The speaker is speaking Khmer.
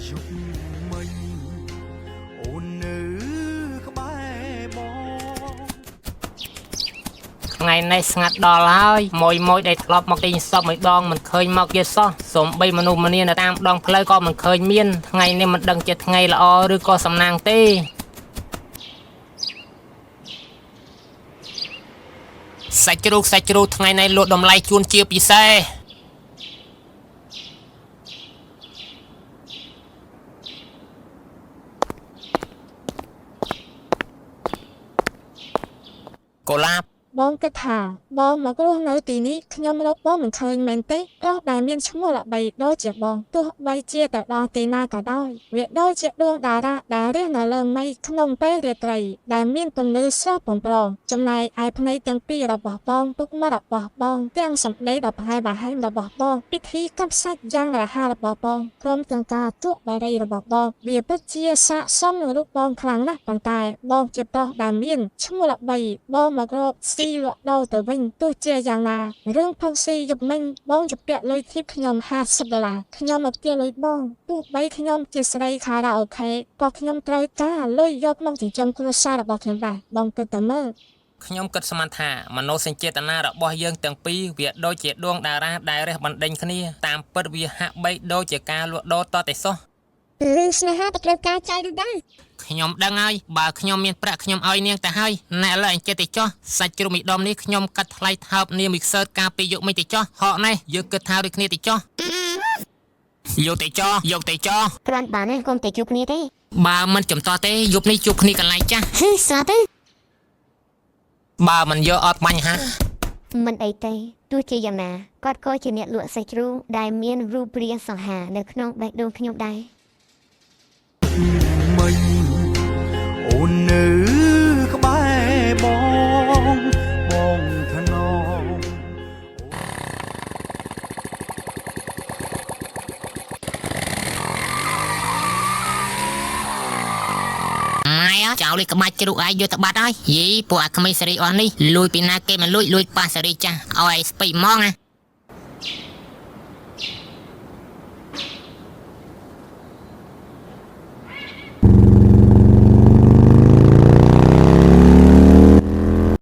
dục mình ôn nữក្បែរបងថ្ងៃនេះស្ងាត់ដល់ហើយមួយដែលធ្លាប់មកទីសពមួយដងមិនឃើញមកទៀតសោះសូម្បីមនុស្សម្នានៅតាមដងផ្លូវក៏មិនឃើញមានថ្ងៃនេះមិនដឹងជាថ្ងៃល្អឬក៏សំណាងទេសាច់ជ្រូកថ្ងៃនេះលក់តម្លៃជួនជាពិសេសកូឡាបបងគិតថាបងមករស់នៅទីនេះខ្ញុំរកបងមិនឃើញមែនទេក៏ដែលមានឈ្មោះល្បីដូចជាបងទោះបីជាទៅដល់ទីណាក៏ដោយវាដូចជាដួងតារាដែលរះនៅលើមេឃក្នុងពេលរាត្រីដែលមានពន្លឺស្រស់បំព្រងចំណែកឯភ្នែកទាំងពីររបស់បងពុកមាត់របស់បងទាំងសម្ដីដ៏ប្រហែលប្រហែលរបស់បងពិធីកាប់សាច់យ៉ាងរហ័សរបស់បងព្រមទាំងការជក់បារីរបស់បងវាពិតជាស័ក្តិសមនឹងរូបបងខ្លាំងណាស់ប៉ុន្តែបងជាប្រុសដែលមានឈ្មោះល្បីបងមករកស៊ីលក់ដូរទៅវិញទោះជាយ៉ាងណារឿងផឹកស៊ីយប់មិញបងជពាក់លុយធីបខ្ញុំ$50ខ្ញុំមកផ្ទះលុយបងទោះបីខ្ញុំជាស្រីខារ៉ាអូខេក៏ខ្ញុំត្រូវការលុយយកមកចិញ្ចឹមគ្រួសាររបស់ខ្ញុំដែរបងគិតតែមើលខ្ញុំគិតស្មានថាមនោសញ្ចេតនារបស់យើងទាំងពីរវាដូចជាដួងតារាដែលរះបណ្ដេញគ្នាតាមពិតវាហាក់បីដូចជាការលក់ដូរតតែសោះរឿងស្នេហាទៅត្រូវការចាយឬដែរខ្ញុំដឹងហើយបើខ្ញុំមានប្រាក់ខ្ញុំឲ្យនាងទៅហើយណែឥឡូវអញចេះតែចោះសាច់ជ្រូកមីដុំនេះខ្ញុំកាត់ថ្លៃថើបនាងមីខ្សើតការពីយកមិនទៅចោះហកនេះយើងគិតថាដូចគ្នាទៅចោះយកទៅចោះគ្រាន់បានទេកុំទៅជួបគ្នាទេបើមិនចំតទេយប់នេះជួបគ្នាកន្លែងចាស់ស្អាតទេបើមិនយកអត់បញ្ហាមិនអីទេទោះជាយ៉ាងណាគាត់ក៏ជាអ្នកលក់សាច់ជ្រូកដែលមានរូបរាងសង្ហានៅក្នុងបេះដូងខ្ញុំដែរមិញអូននៅក្បែរបងថ្នមម៉ែចៅលេក្បាច់ជ្រូកឯងយកទៅបាត់ហើយយីពួកអាក្មេងសេរីអស់នេះលួយពីណាគេមកលួយប៉ាសេរីចាស់ឲ្យឯងស្ពេកហ្មងណា